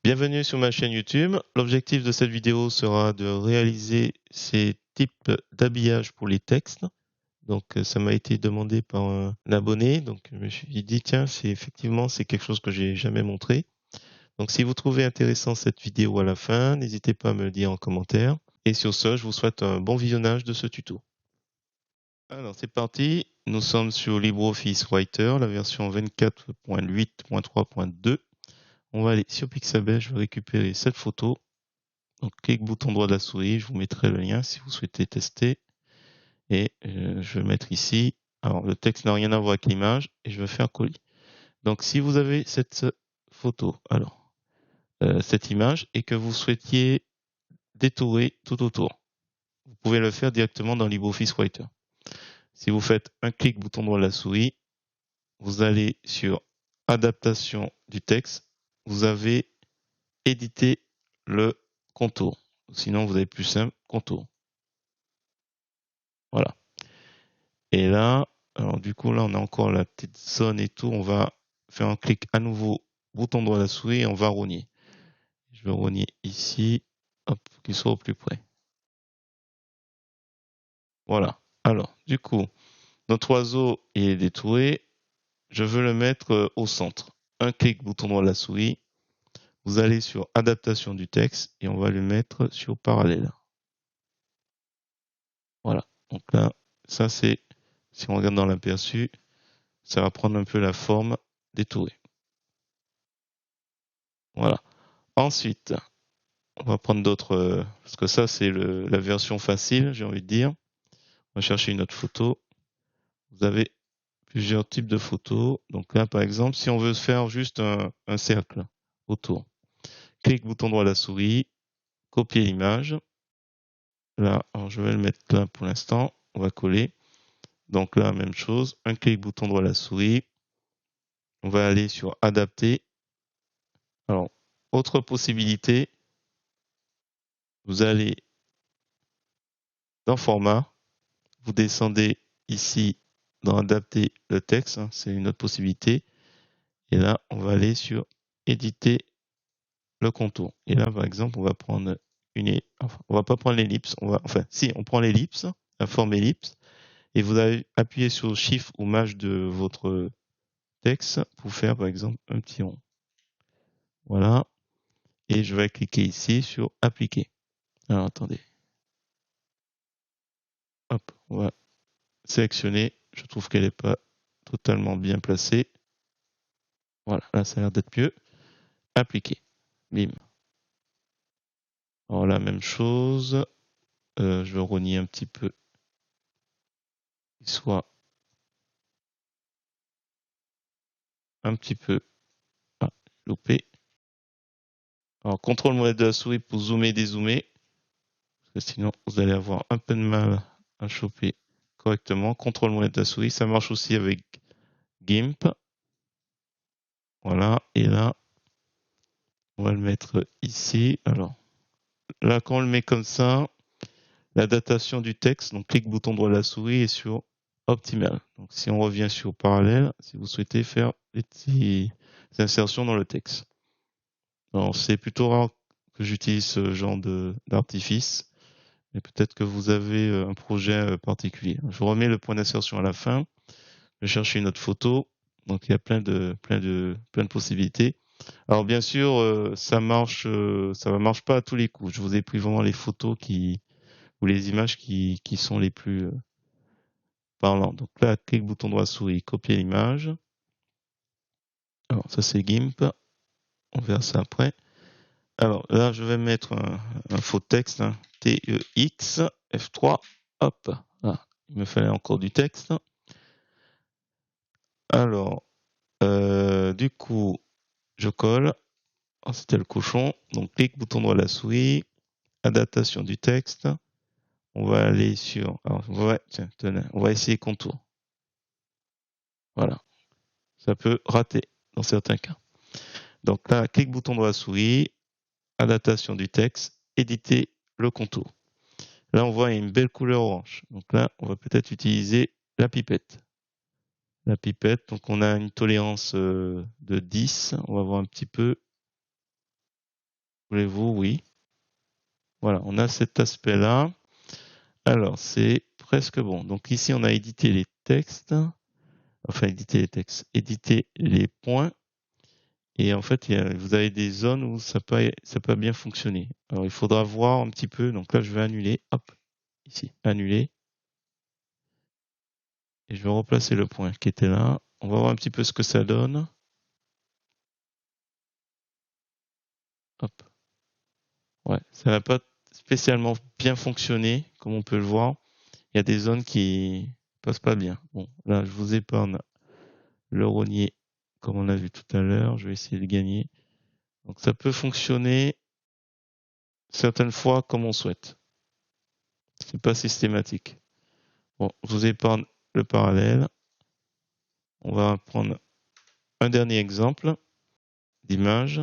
Bienvenue sur ma chaîne YouTube. L'objectif de cette vidéo sera de réaliser ces types d'habillage pour les textes. Donc ça m'a été demandé par un abonné, donc je me suis dit tiens, c'est quelque chose que j'ai jamais montré. Donc si vous trouvez intéressant cette vidéo à la fin, n'hésitez pas à me le dire en commentaire. Et sur ce, je vous souhaite un bon visionnage de ce tuto. Alors c'est parti, nous sommes sur LibreOffice Writer, la version 24.8.3.2. On va aller sur Pixabay, je vais récupérer cette photo. Donc, clic bouton droit de la souris, je vous mettrai le lien si vous souhaitez tester. Et je vais mettre ici. Alors, le texte n'a rien à voir avec l'image et je vais faire coller. Donc, si vous avez cette photo, alors, cette image et que vous souhaitiez détourer tout autour, vous pouvez le faire directement dans LibreOffice Writer. Si vous faites un clic bouton droit de la souris, vous allez sur Adaptation du texte. Vous avez édité le contour. Sinon, vous avez plus simple, contour. Voilà. Et là, alors du coup, là, on a encore la petite zone et tout. On va faire un clic à nouveau, bouton droit de la souris, et on va rogner. Je vais rogner ici, hop, pour qu'il soit au plus près. Voilà. Alors, du coup, notre oiseau est détouré. Je veux le mettre au centre. Un clic, bouton droit de la souris. Vous allez sur Adaptation du texte et on va le mettre sur Parallèle. Voilà. Donc là, ça c'est, si on regarde dans l'aperçu, ça va prendre un peu la forme détourée. Voilà. Ensuite, on va prendre d'autres, parce que ça c'est la version facile, j'ai envie de dire. On va chercher une autre photo. Vous avez plusieurs types de photos. Donc là, par exemple, si on veut faire juste un cercle autour, clic bouton droit de la souris, copier l'image. Là, alors je vais le mettre là pour l'instant. On va coller. Donc là, même chose. Un clic bouton droit de la souris. On va aller sur Adapter. Alors, autre possibilité, vous allez dans Format, vous descendez ici dans Adapter le texte, hein, c'est une autre possibilité. Et là, on va aller sur Éditer le contour. Et là, par exemple, on va prendre on va pas prendre l'ellipse, si, on prend l'ellipse, la forme ellipse, et vous allez appuyer sur Shift ou Maj de votre texte pour faire, par exemple, un petit rond. Voilà. Et je vais cliquer ici sur Appliquer. Alors, attendez. Hop, on va sélectionner. Je trouve qu'elle n'est pas totalement bien placée. Voilà, là, ça a l'air d'être mieux. Appliquer. Bim. Alors, la même chose. Je vais rogner un petit peu. Qu'il soit un petit peu loupé. Alors, contrôle molette de la souris pour zoomer et dézoomer. Parce que sinon, vous allez avoir un peu de mal à choper correctement. Contrôle molette de la souris. Ça marche aussi avec GIMP. Voilà. Et là, on va le mettre ici. Alors, là, quand on le met comme ça, la datation du texte, donc clic bouton droit de la souris est sur Optimal. Donc si on revient sur Parallèle, si vous souhaitez faire des petites insertions dans le texte. Alors c'est plutôt rare que j'utilise ce genre d'artifice, mais peut-être que vous avez un projet particulier. Je remets le point d'insertion à la fin. Je vais chercher une autre photo. Donc il y a plein de possibilités. Alors bien sûr, ça marche pas à tous les coups. Je vous ai pris vraiment les photos ou les images qui sont les plus parlantes. Donc là, clic bouton droit souris, copier l'image. Alors ça c'est GIMP. On verra ça après. Alors là, je vais mettre un faux texte, hein, TEX F3. Hop, là, il me fallait encore du texte. Alors, du coup, je colle. Oh, c'était le cochon. Donc clic bouton droit de la souris, adaptation du texte. On va aller sur, alors, tiens, tenez, on va essayer contour. Voilà. Ça peut rater dans certains cas. Donc là, clic bouton droit souris, adaptation du texte, éditer le contour. Là, on voit une belle couleur orange. Donc là, on va peut-être utiliser la pipette. La pipette, donc on a une tolérance de 10. On va voir un petit peu. Voulez-vous? Oui. Voilà, on a cet aspect-là. Alors, c'est presque bon. Donc ici, on a édité les textes. Enfin, éditer les textes. Éditer les points. Et en fait, vous avez des zones où ça peut bien fonctionner. Alors, il faudra voir un petit peu. Donc là, je vais annuler. Hop, ici, annuler. Et je vais replacer le point qui était là. On va voir un petit peu ce que ça donne. Hop. Ouais, ça va pas spécialement bien fonctionner, comme on peut le voir. Il y a des zones qui passent pas bien. Bon, là, je vous épargne le rogner, comme on a vu tout à l'heure. Je vais essayer de gagner. Donc, ça peut fonctionner certaines fois comme on souhaite. C'est pas systématique. Bon, je vous épargne le parallèle. On va prendre un dernier exemple d'image.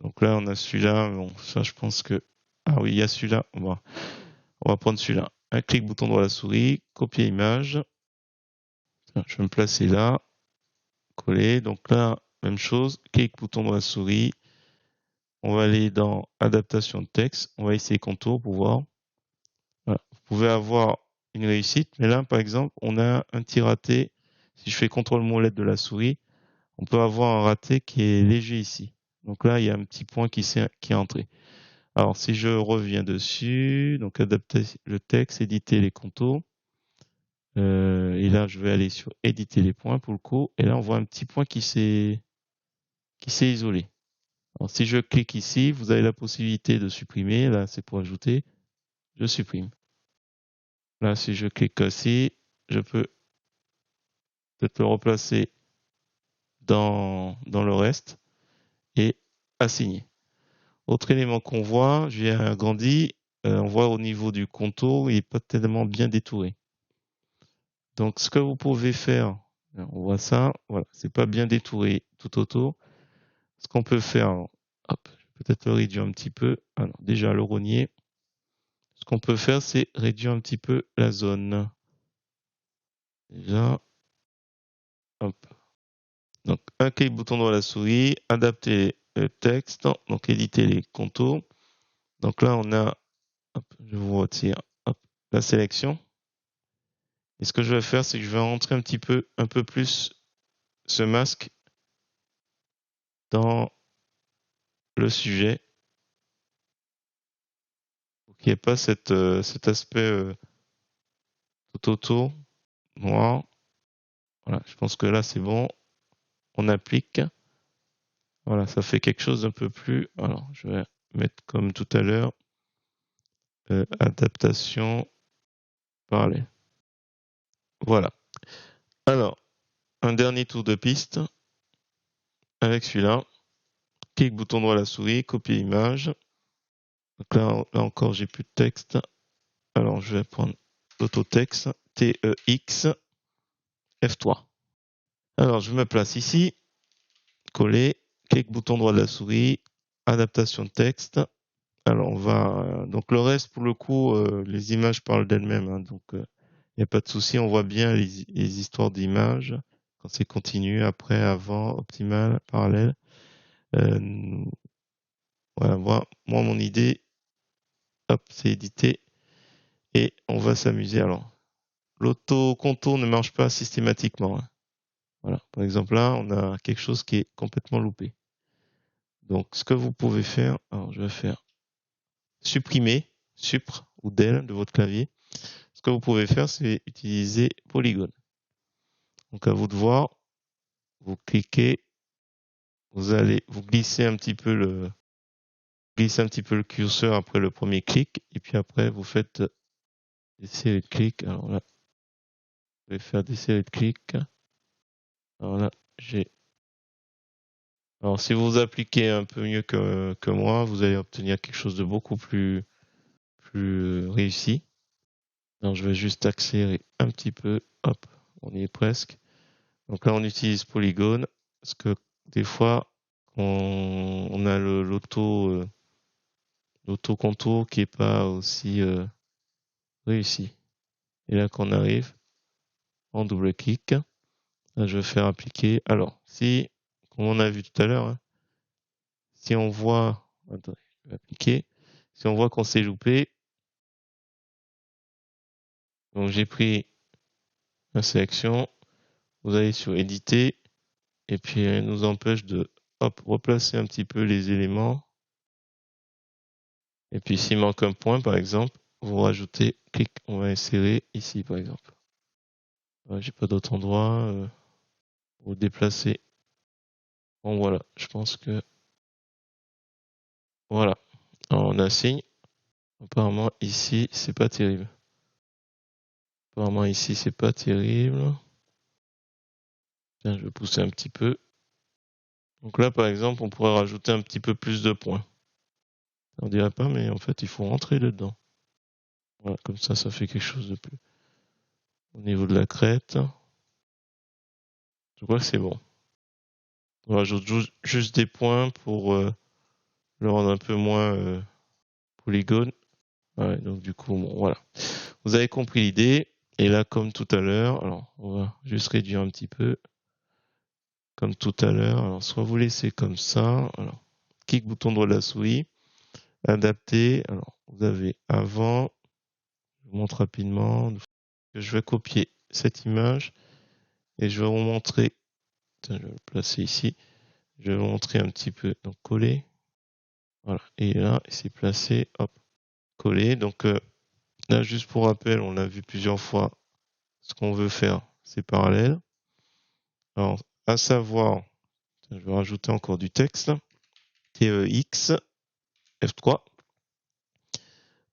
Donc là, on a celui-là. Bon, ça, je pense que... Ah oui, il y a celui-là. On va prendre celui-là. Un clic bouton droit à la souris, copier image. Je vais me placer là, coller. Donc là, même chose, clic bouton droit à la souris. On va aller dans adaptation de texte. On va essayer contour pour voir. Voilà. Vous pouvez avoir une réussite, mais là, par exemple, on a un petit raté. Si je fais contrôle molette de la souris, on peut avoir un raté qui est léger ici. Donc là, il y a un petit point qui est entré. Alors, si je reviens dessus, donc adapter le texte, éditer les contours. Et là, je vais aller sur éditer les points pour le coup. Et là, on voit un petit point qui s'est isolé. Alors, si je clique ici, vous avez la possibilité de supprimer. Là, c'est pour ajouter. Je supprime. Là, si je clique ici, je peux peut-être le replacer dans le reste et assigner. Autre élément qu'on voit, j'ai agrandi, on voit au niveau du contour, il n'est pas tellement bien détouré. Donc, ce que vous pouvez faire, on voit ça, voilà, c'est pas bien détouré tout autour. Ce qu'on peut faire, hop, peut-être le réduire un petit peu. Alors, déjà, le rogner. Ce qu'on peut faire, c'est réduire un petit peu la zone. Déjà, hop. Donc, un clic bouton droit à la souris, adapter le texte, donc éditer les contours. Donc là, on a, hop, je vous retire, hop, la sélection. Et ce que je vais faire, c'est que je vais rentrer un peu plus ce masque dans le sujet pour qu'il n'y ait pas cet aspect tout autour noir. Voilà, je pense que là, c'est bon. On applique. Voilà, ça fait quelque chose d'un peu plus. Alors, je vais mettre comme tout à l'heure, adaptation parallèle. Voilà. Alors, un dernier tour de piste avec celui-là. Clic bouton droit à la souris, copier image. Donc là encore, j'ai plus de texte. Alors, je vais prendre l'autotexte, TEX, F3. Alors, je me place ici, coller, clic bouton droit de la souris, adaptation de texte. Alors, on va. Donc, le reste, pour le coup, les images parlent d'elles-mêmes. Hein, donc, il n'y a pas de souci. On voit bien les histoires d'images quand c'est continu, après, avant, optimal, parallèle. Voilà, moi, mon idée, hop, c'est éditer et on va s'amuser. Alors, l'auto-contour ne marche pas systématiquement. Hein. Voilà. Par exemple, là, on a quelque chose qui est complètement loupé. Donc, ce que vous pouvez faire, alors je vais faire supprimer, supr ou del de votre clavier. Ce que vous pouvez faire, c'est utiliser polygone. Donc, à vous de voir, vous cliquez, vous glissez un petit peu le curseur après le premier clic, et puis après, vous faites des séries de clics. Alors là, je vais faire des séries de clics. Alors là, alors si vous appliquez un peu mieux que moi, vous allez obtenir quelque chose de beaucoup plus réussi. Alors je vais juste accélérer un petit peu. Hop, on y est presque. Donc là, on utilise polygone parce que des fois, on a l'auto-contour qui est pas aussi réussi. Et là, qu'on arrive en double clic, là, je vais faire appliquer. Alors, si, comme on a vu tout à l'heure, hein, si on voit Attendez, je vais appliquer. Si on voit qu'on s'est loupé, donc j'ai pris la sélection, vous allez sur éditer, et puis elle nous empêche de replacer un petit peu les éléments. Et puis s'il manque un point, par exemple, vous rajoutez, clic, on va insérer ici, par exemple. J'ai pas d'autre endroit, vous déplacer. Bon voilà, je pense que voilà. Alors, on assigne. Apparemment ici, c'est pas terrible. Apparemment ici, c'est pas terrible. Tiens, je vais pousser un petit peu. Donc là, par exemple, on pourrait rajouter un petit peu plus de points. On dirait pas, mais en fait, il faut rentrer dedans. Voilà, comme ça fait quelque chose de plus. Au niveau de la crête, je crois que c'est bon. On rajoute juste des points pour le rendre un peu moins polygone. Ouais, donc du coup, bon, voilà. Vous avez compris l'idée. Et là, comme tout à l'heure, alors on va juste réduire un petit peu. Comme tout à l'heure. Alors, soit vous laissez comme ça. Alors, clic bouton droit de la souris. Adapter. Alors, vous avez avant. Je vous montre rapidement. Je vais copier cette image et je vais vous montrer. Tiens, je vais le placer ici. Je vais vous montrer un petit peu. Donc, coller. Voilà. Et là, c'est placé. Hop. Coller. Donc, là, juste pour rappel, on l'a vu plusieurs fois. Ce qu'on veut faire, c'est parallèle. Alors, à savoir, je vais rajouter encore du texte. TEX, F3.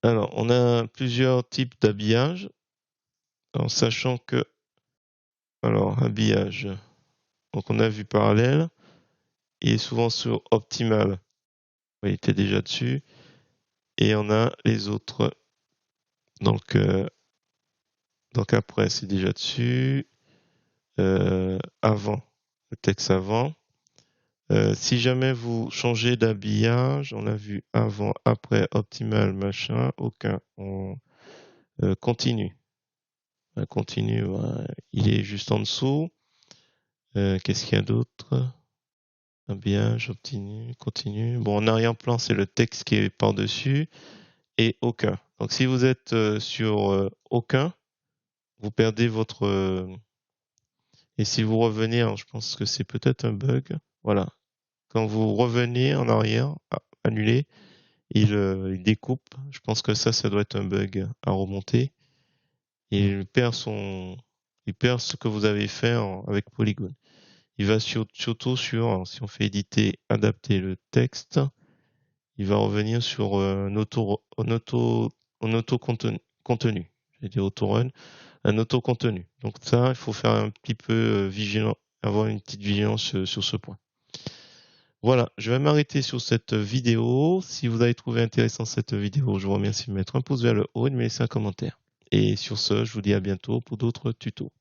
Alors, on a plusieurs types d'habillage. En sachant que, alors, habillage. Donc, on a vu parallèle. Il est souvent sur optimal. Il était déjà dessus. Et on a les autres. Donc après, c'est déjà dessus. Avant, le texte avant. Si jamais vous changez d'habillage, on a vu avant, après, optimal, machin, aucun. On continue. Continue, ouais. Il est juste en dessous. Qu'est-ce qu'il y a d'autre? Habillage, continue. Bon, en arrière-plan, c'est le texte qui est par-dessus. Et aucun. Donc si vous êtes sur aucun, vous perdez votre... et si vous revenez, alors, je pense que c'est peut-être un bug. Voilà. Quand vous revenez en arrière, annuler, il découpe. Je pense que ça doit être un bug à remonter. Et il perd ce que vous avez fait avec Polygon. Il va surtout sur, si on fait éditer, adapter le texte, il va revenir sur un auto-contenu. J'ai dit auto-run, un auto-contenu. Donc ça, il faut faire un petit peu vigilant, avoir une petite vigilance sur ce point. Voilà, je vais m'arrêter sur cette vidéo. Si vous avez trouvé intéressant cette vidéo, je vous remercie de mettre un pouce vers le haut et de me laisser un commentaire. Et sur ce, je vous dis à bientôt pour d'autres tutos.